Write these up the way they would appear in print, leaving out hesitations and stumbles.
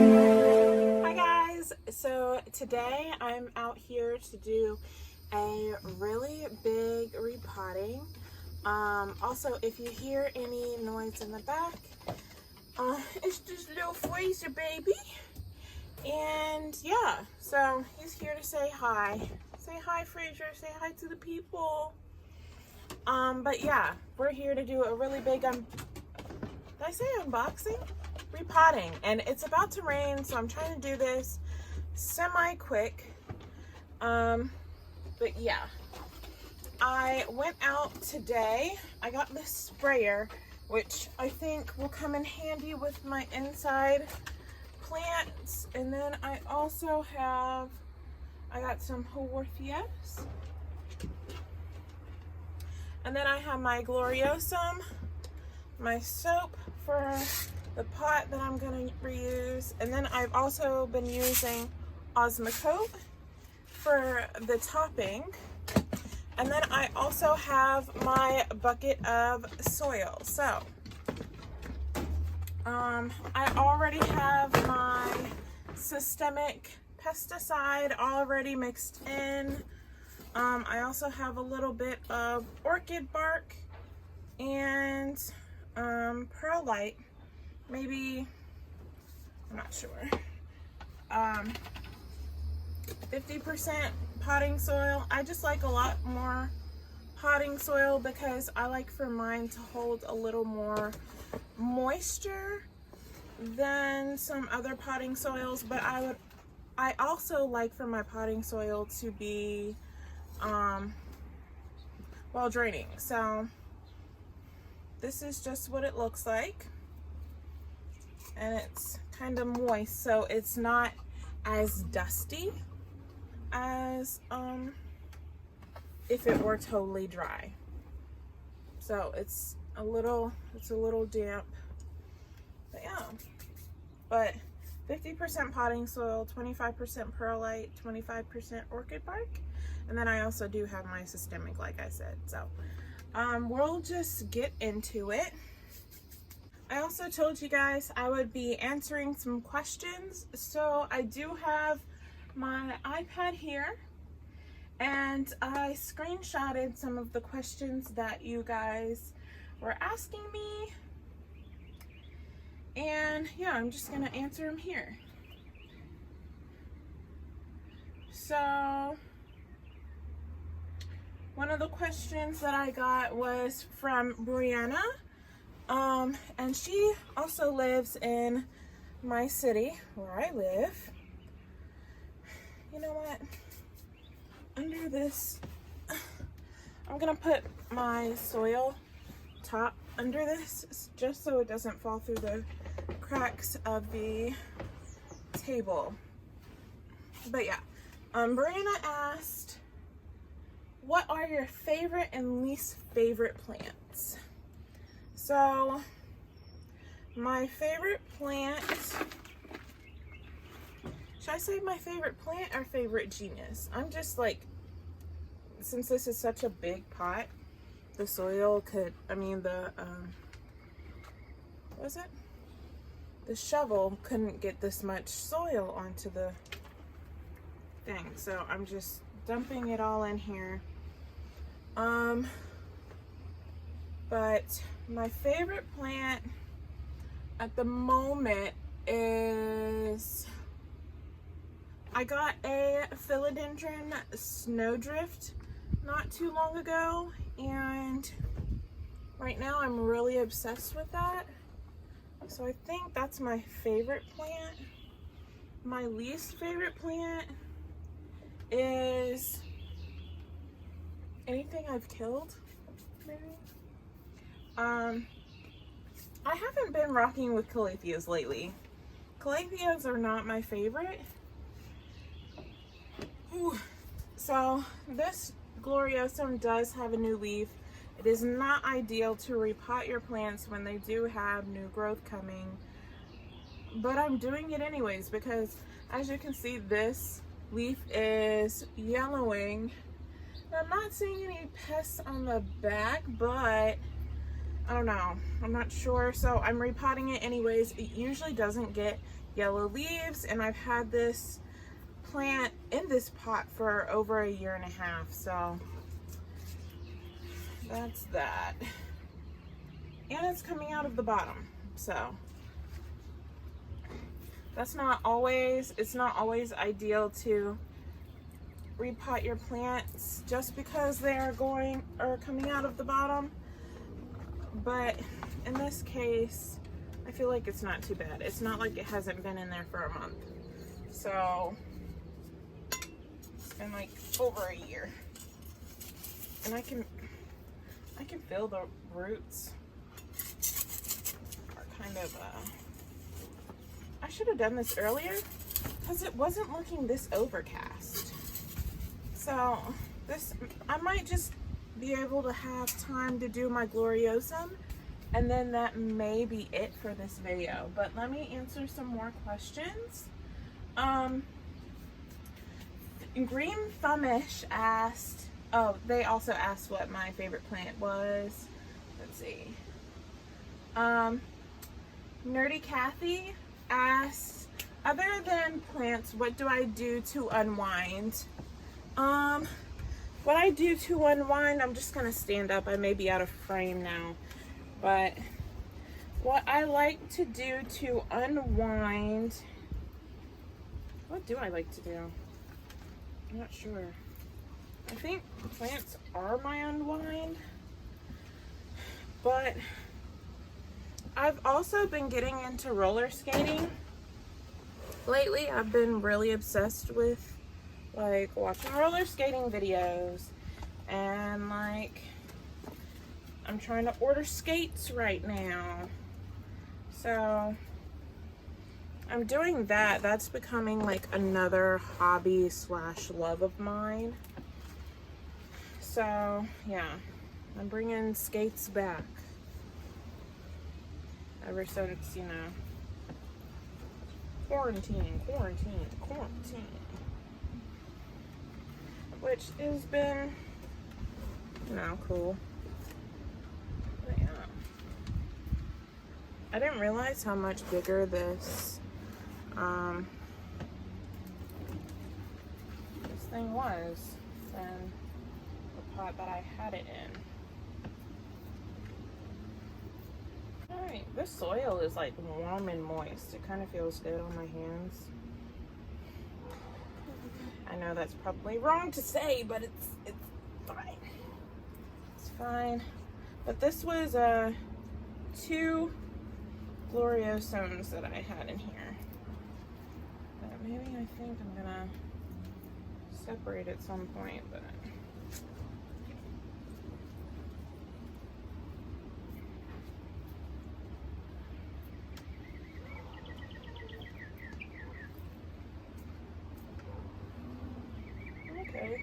Hi guys, so today I'm out here to do a really big repotting. Also, if you hear any noise in the back, it's just little Fraser baby. And yeah, so he's here to say hi. Say hi, Fraser. Say hi to the people. But yeah, we're here to do a really big, did I say unboxing? Repotting, and it's about to rain, so I'm trying to do this semi-quick. But yeah, I went out today. I got this sprayer, which I think will come in handy with my inside plants. And then I also have, I got some Haworthias. And then I have my Gloriosum, my soap for the pot that I'm going to reuse. And then I've also been using Osmocote for the topping. And then I also have my bucket of soil. So, I already have my systemic pesticide already mixed in. I also have a little bit of orchid bark and perlite. Maybe, I'm not sure, 50% potting soil. I just like a lot more potting soil because I like for mine to hold a little more moisture than some other potting soils, but I also like for my potting soil to be well draining. So this is just what it looks like. And it's kind of moist, so it's not as dusty as if it were totally dry. So it's a little damp, but yeah. But 50% potting soil, 25% perlite, 25% orchid bark, and then I also do have my systemic, like I said. So we'll just get into it. I also told you guys I would be answering some questions, so I do have my iPad here, and I screenshotted some of the questions that you guys were asking me, and yeah, I'm just gonna answer them here. So one of the questions that I got was from Brianna. And she also lives in my city where I live. You know what? Under this, I'm gonna put my soil top under this just so it doesn't fall through the cracks of the table. But yeah, Brianna asked, what are your favorite and least favorite plants? So, my favorite plant, should I say my favorite plant or favorite genus? I'm just like, since this is such a big pot, the soil could, the shovel couldn't get this much soil onto the thing. So I'm just dumping it all in here. But my favorite plant at the moment is, I got a philodendron snowdrift not too long ago, and right now I'm really obsessed with that. So I think that's my favorite plant. My least favorite plant is anything I've killed, maybe. I haven't been rocking with calatheas lately. Calatheas are not my favorite. Ooh. So this Gloriosum does have a new leaf. It is not ideal to repot your plants when they do have new growth coming, but I'm doing it anyways because, as you can see, this leaf is yellowing. I'm not seeing any pests on the back, but I don't know, I'm not sure. So I'm repotting it anyways. It usually doesn't get yellow leaves, and I've had this plant in this pot for over 1.5 years, so that's that. And it's coming out of the bottom, so that's not always, it's not always ideal to repot your plants just because they are coming out of the bottom. But in this case, I feel like it's not too bad. It's not like it hasn't been in there for a month. So it's been like over 1 year. And I can feel the roots are kind of, I should have done this earlier because it wasn't looking this overcast. So this, I might just be able to have time to do my Gloriosum, and then that may be it for this video. But let me answer some more questions. Green Thumbish asked, oh, they also asked what my favorite plant was. Let's see. Nerdy Kathy asked, other than plants, what do I do to unwind? What I do to unwind, I'm just gonna stand up. I may be out of frame now, but what I like to do to unwind, what do I like to do? I'm not sure. I think plants are my unwind, but I've also been getting into roller skating. Lately, I've been really obsessed with like watching roller skating videos, and like I'm trying to order skates right now. So I'm doing that. That's becoming like another hobby slash love of mine. So yeah, I'm bringing skates back ever since, you know, quarantine, which has been, you know, cool. But yeah, I didn't realize how much bigger this thing was than the pot that I had it in. Alright, this soil is like warm and moist. It kind of feels good on my hands. I know that's probably wrong to say, but it's fine. It's fine. But this was 2 Gloriosums that I had in here. But maybe I think I'm gonna separate at some point, but okay.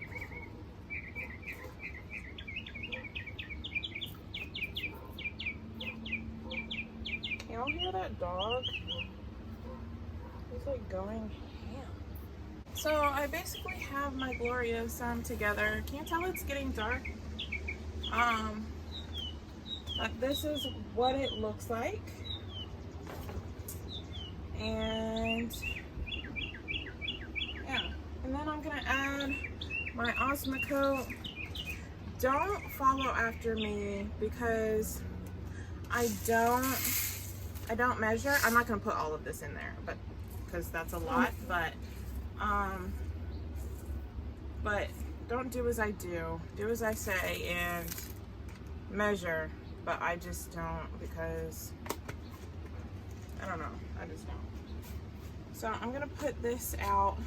Y'all hear that dog? He's like going ham. So I basically have my Gloriosum together. Can you tell it's getting dark? But this is what it looks like. And yeah, and then I'm gonna add my Osmocote. Don't follow after me because I don't measure. I'm not gonna put all of this in there, but because that's a lot. But don't do as I do. Do as I say and measure. But I just don't, because I don't know. I just don't. So I'm gonna put this out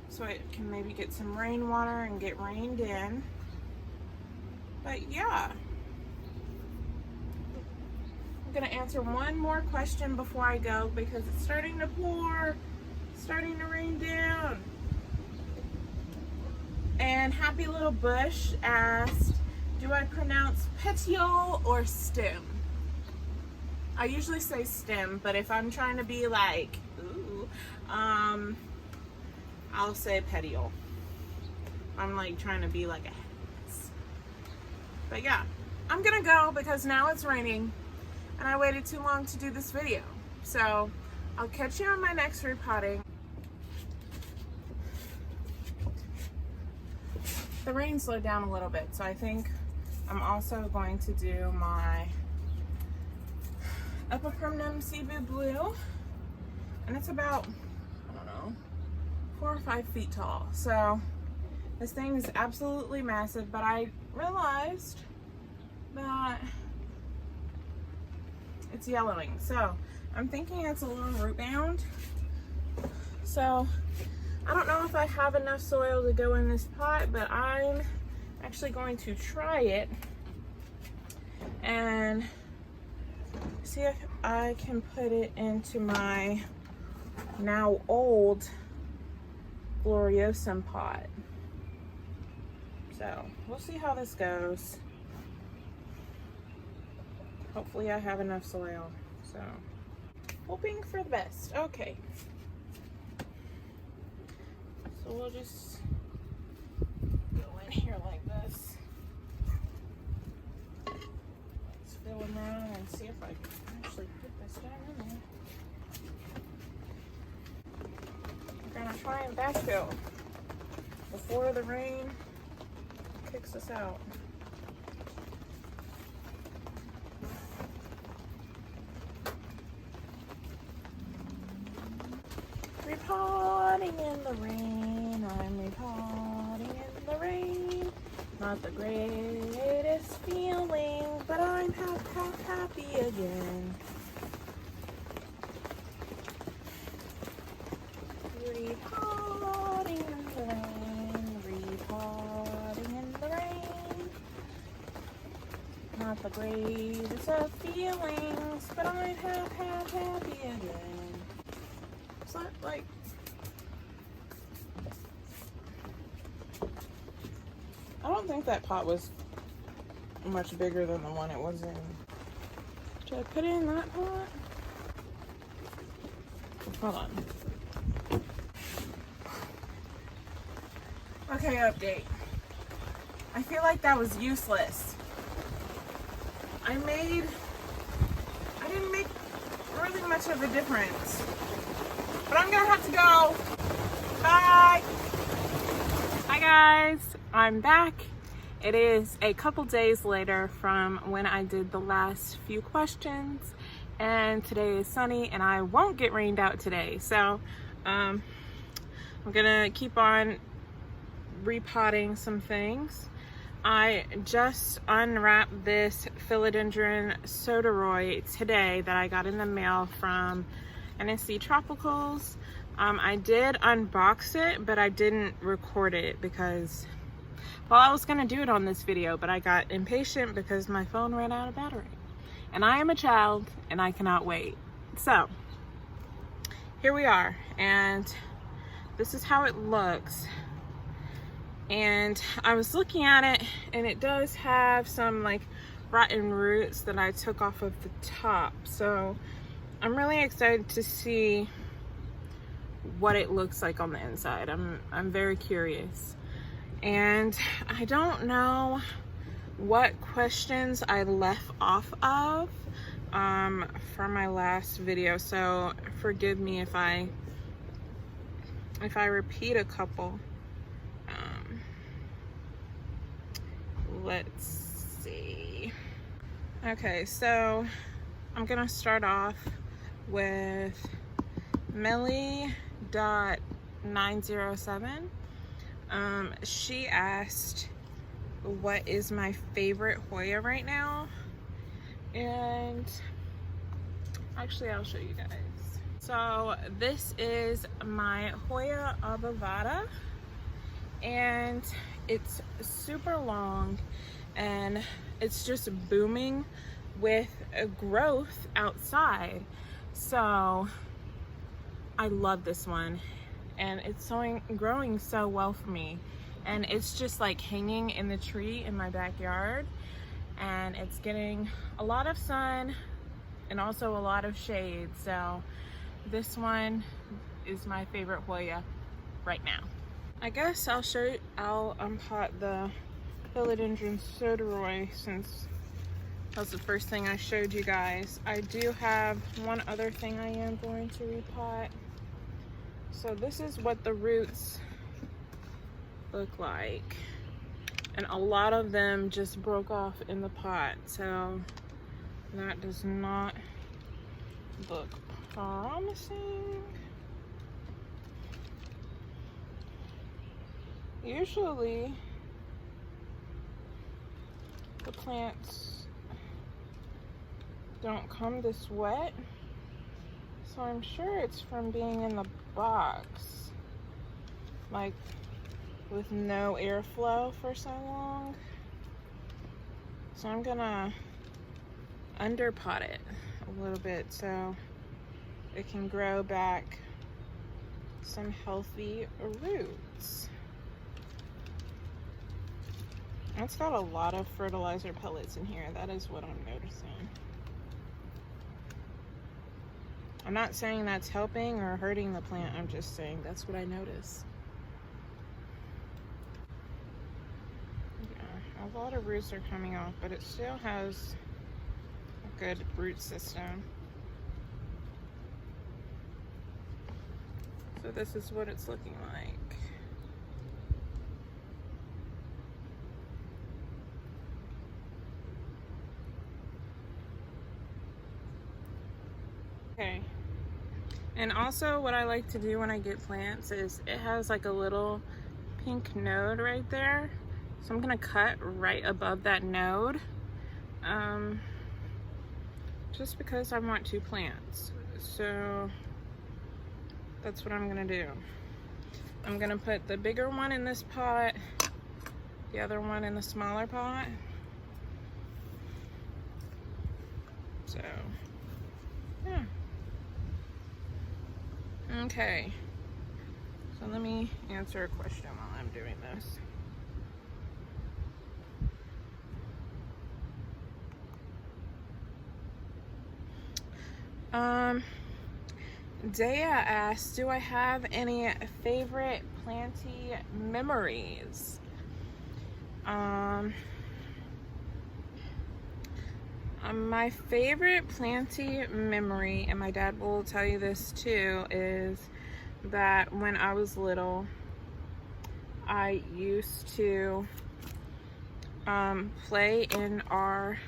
so it can maybe get some rainwater and get rained in. But yeah. I'm gonna answer one more question before I go because it's starting to pour, starting to rain down. And Happy Little Bush asked, do I pronounce petiole or stem? I usually say stem, but if I'm trying to be like, ooh, I'll say petiole. I'm like trying to be like a ass. But yeah, I'm gonna go because now it's raining and I waited too long to do this video. So I'll catch you on my next repotting. The rain slowed down a little bit, so I think I'm also going to do my Epiprimnum Cebu Blue, and it's about, I don't know, 4 or 5 feet tall. So this thing is absolutely massive, but I realized that it's yellowing. So I'm thinking it's a little root bound. So I don't know if I have enough soil to go in this pot, but I'm actually going to try it and see if I can put it into my now old Gloriosum pot. So we'll see how this goes. Hopefully I have enough soil. So hoping for the best. Okay. So we'll just go in here like this. Let's fill them around and see if I can actually put this down in there. We're gonna try and backfill before the rain kicks us out. Repotting in the rain, I'm repotting in the rain. Not the greatest feeling, but I'm happy again. Repotting in the rain, repotting in the rain. Not the greatest of feelings, but I'm happy again. Like, I don't think that pot was much bigger than the one it was in. Should I put it in that pot? Hold on. Okay, update. I feel like that was useless. I didn't make really much of a difference. But I'm gonna have to go. Bye. Hi guys, I'm back. It is a couple days later from when I did the last few questions, and today is sunny and I won't get rained out today. So I'm gonna keep on repotting some things. I just unwrapped this philodendron soderoy today that I got in the mail from NSC Tropicals. I did unbox it, but I didn't record it because, well, I was gonna do it on this video, but I got impatient because my phone ran out of battery. And I am a child and I cannot wait. So here we are, and this is how it looks. And I was looking at it, and it does have some like rotten roots that I took off of the top. So I'm really excited to see what it looks like on the inside. I'm very curious. And I don't know what questions I left off of from my last video, so forgive me if I repeat a couple. Let's see. Okay, so I'm gonna start off with Millie.907. She asked what is my favorite Hoya right now, and actually I'll show you guys. So this is my Hoya obovata, and it's super long and it's just booming with a growth outside. So I love this one, and it's growing so well for me, and it's just like hanging in the tree in my backyard, and it's getting a lot of sun and also a lot of shade. So this one is my favorite Hoya right now. I guess I'll unpot the philodendron soderoy since That was the first thing I showed you guys. I do have one other thing I am going to repot. So this is what the roots look like. And a lot of them just broke off in the pot. So that does not look promising. Usually the plants don't come this wet, so I'm sure it's from being in the box, like with no airflow for so long. So I'm gonna underpot it a little bit so it can grow back some healthy roots. It's got a lot of fertilizer pellets in here. That is what I'm noticing. I'm not saying that's helping or hurting the plant. I'm just saying that's what I noticed. Yeah, a lot of roots are coming off, but it still has a good root system. So this is what it's looking like. Okay, and also what I like to do when I get plants is it has like a little pink node right there. So I'm gonna cut right above that node, just because I want 2 plants. So that's what I'm gonna do. I'm gonna put the bigger one in this pot, the other one in the smaller pot. So, yeah. Okay, so let me answer a question while I'm doing this. Dea asked, do I have any favorite planty memories? My favorite planty memory, and my dad will tell you this too, is that when I was little, I used to play in our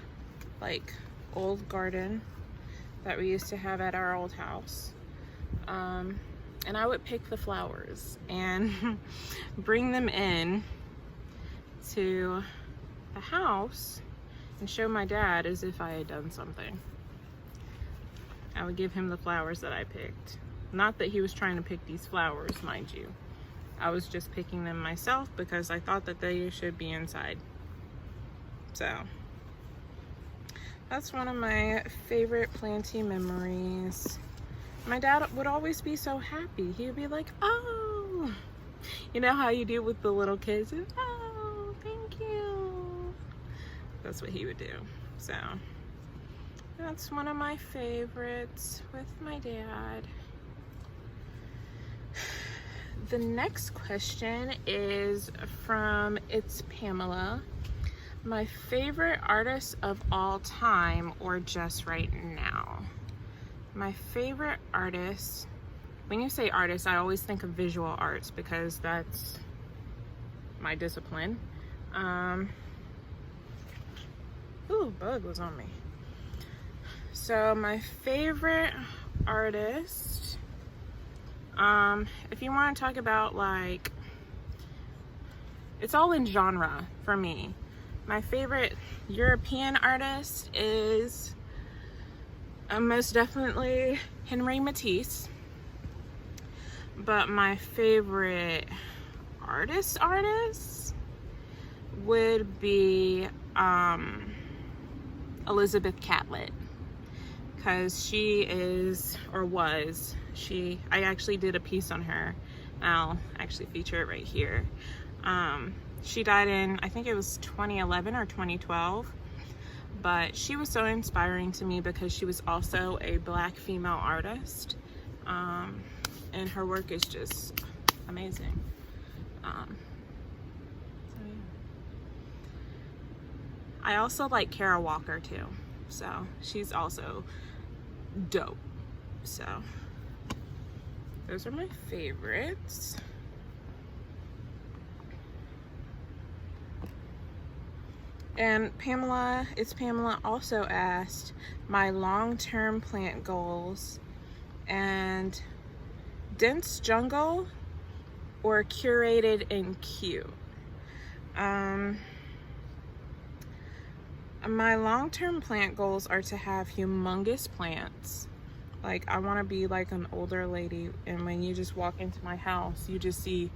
like old garden that we used to have at our old house. And I would pick the flowers and bring them in to the house and show my dad as if I had done something. I would give him the flowers that I picked. Not that he was trying to pick these flowers, mind you. I was just picking them myself because I thought that they should be inside. So that's one of my favorite planty memories. My dad would always be so happy. He would be like, oh, you know how you do with the little kids? Oh, thank you. That's what he would do. So that's one of my favorites with my dad. The next question is from It's Pamela. My favorite artist of all time or just right now? My favorite artist, when you say artist, I always think of visual arts because that's my discipline. Ooh, bug was on me. So my favorite artist, if you want to talk about like, it's all in genre for me. My favorite European artist is most definitely Henri Matisse. But my favorite artist would be Elizabeth Catlett, because she is, or was, I actually did a piece on her. I'll actually feature it right here. She died in, I think it was 2011 or 2012, but she was so inspiring to me because she was also a Black female artist, and her work is just amazing. So yeah. I also like Kara Walker too, so she's also dope. So those are my favorites. And Pamela also asked my long-term plant goals and dense jungle or curated and cute. My long-term plant goals are to have humongous plants. Like, I want to be like an older lady, and when you just walk into my house, you just see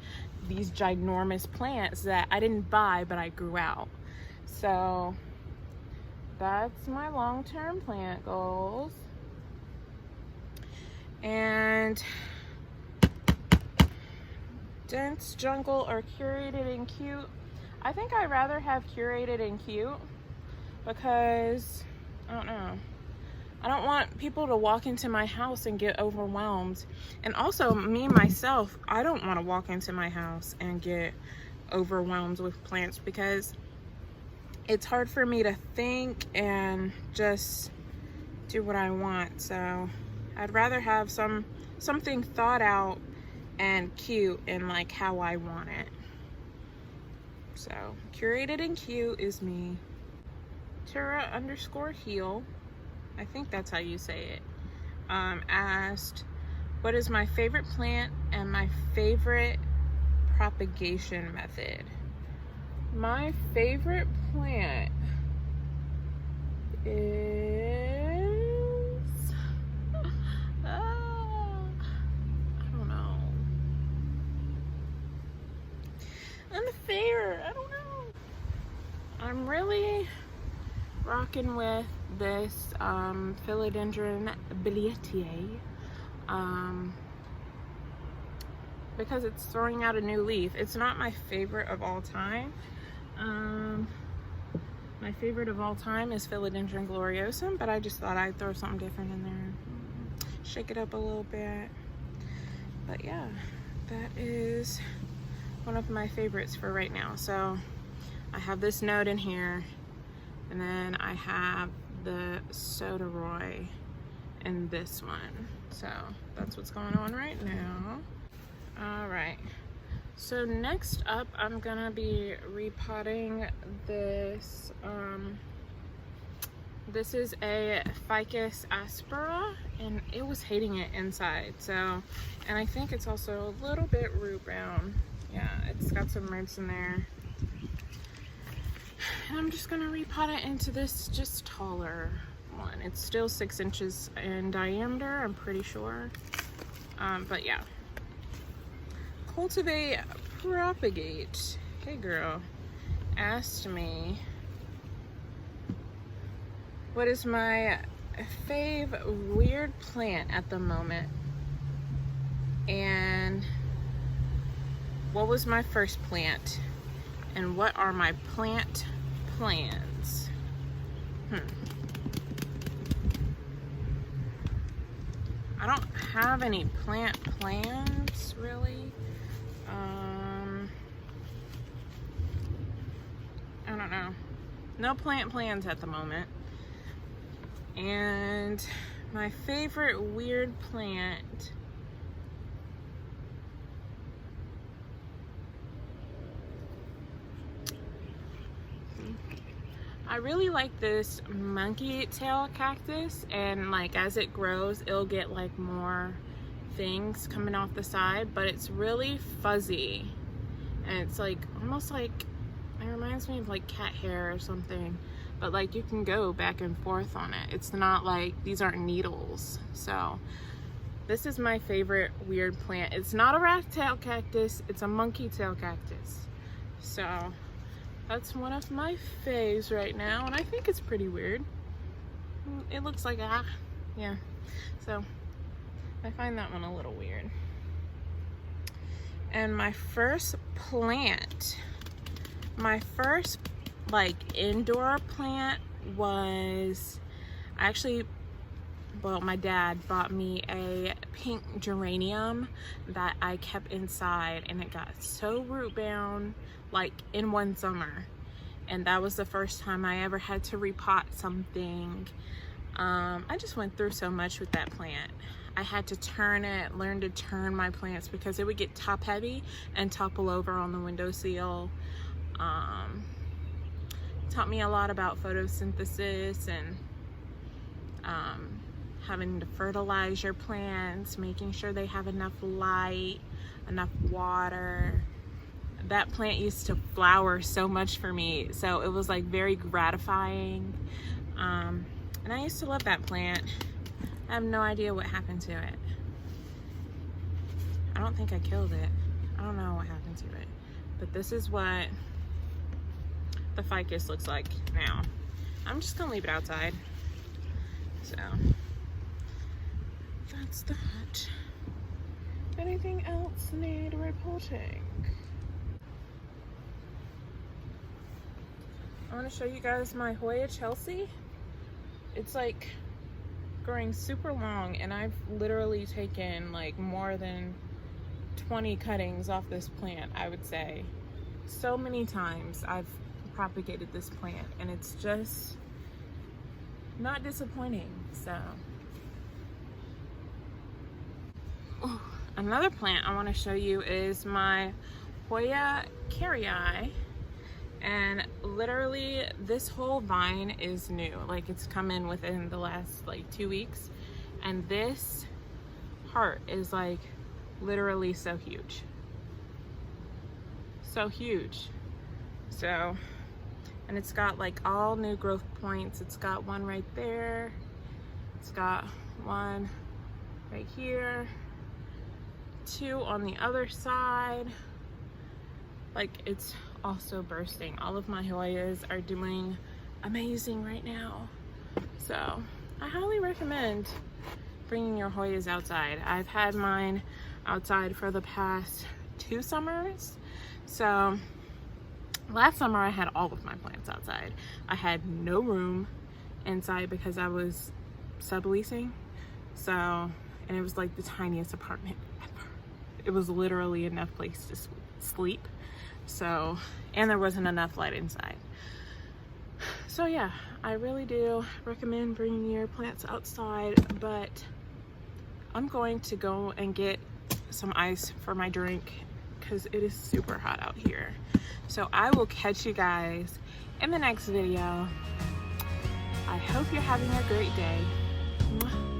these ginormous plants that I didn't buy, but I grew out. So that's my long-term plant goals. And dense jungle or curated and cute. I think I'd rather have curated and cute because, I don't know, I don't want people to walk into my house and get overwhelmed. And also me, myself, I don't want to walk into my house and get overwhelmed with plants because it's hard for me to think and just do what I want. So I'd rather have something thought out and cute and like how I want it. So curated and cute is me. Tura_heel, I think that's how you say it, asked, what is my favorite plant and my favorite propagation method? My favorite plant is, I don't know. I don't know. I'm really rocking with this philodendron bilietier because it's throwing out a new leaf. It's not my favorite of all time. My favorite of all time is Philodendron gloriosum, but I just thought I'd throw something different in there, shake it up a little bit. But yeah, that is one of my favorites for right now. So I have this node in here, and then I have the Soderoy in this one. So that's what's going on right now. All right. So next up, I'm gonna be repotting this. This is a Ficus aspera, and it was hating it inside. So, and I think it's also a little bit root bound. Yeah, it's got some roots in there. And I'm just gonna repot it into this just taller one. It's still 6 inches in diameter, I'm pretty sure. But yeah. Cultivate, propagate. Hey girl asked me what is my fave weird plant at the moment and what was my first plant and what are my plant plans. I don't have any plant plans really. I don't know. No plant plans at the moment. And my favorite weird plant. I really like this monkey tail cactus, and like as it grows it'll get like more things coming off the side, but it's really fuzzy and it's like almost like, it reminds me of like cat hair or something, but like you can go back and forth on it. It's not like, these aren't needles. So this is my favorite weird plant. It's not a rat tail cactus, it's a monkey tail cactus. So that's one of my faves right now, and I think it's pretty weird. It looks like yeah. So I find that one a little weird. And my first plant, my first like indoor plant was actually, well, my dad bought me a pink geranium that I kept inside, and it got so root bound like in one summer, and that was the first time I ever had to repot something. I just went through so much with that plant. I had to turn it, learn to turn my plants because it would get top heavy and topple over on the windowsill. Taught me a lot about photosynthesis and having to fertilize your plants, making sure they have enough light, enough water. That plant used to flower so much for me, so it was like very gratifying. And I used to love that plant. I have no idea what happened to it. I don't think I killed it. I don't know what happened to it. But this is what the ficus looks like now. I'm just gonna leave it outside. So that's that. Anything else need reporting? I want to show you guys my Hoya Chelsea. It's like growing super long, and I've literally taken like more than 20 cuttings off this plant, I would say. So many times I've propagated this plant, and it's just not disappointing. So another plant I want to show you is my Hoya carrii. And literally this whole vine is new. Like, it's come in within the last like 2 weeks, and this heart is like literally so huge. So huge. So, and it's got like all new growth points. It's got one right there. It's got one right here. 2 on the other side. Like, it's also bursting. All of my Hoyas are doing amazing right now. So I highly recommend bringing your Hoyas outside. I've had mine outside for the past 2 summers. So last summer I had all of my plants outside. I had no room inside because I was subleasing. So, and it was like the tiniest apartment ever. It was literally enough place to sleep. So, and there wasn't enough light inside. So yeah, I really do recommend bringing your plants outside, but I'm going to go and get some ice for my drink because it is super hot out here. So I will catch you guys in the next video. I hope you're having a great day. Mwah.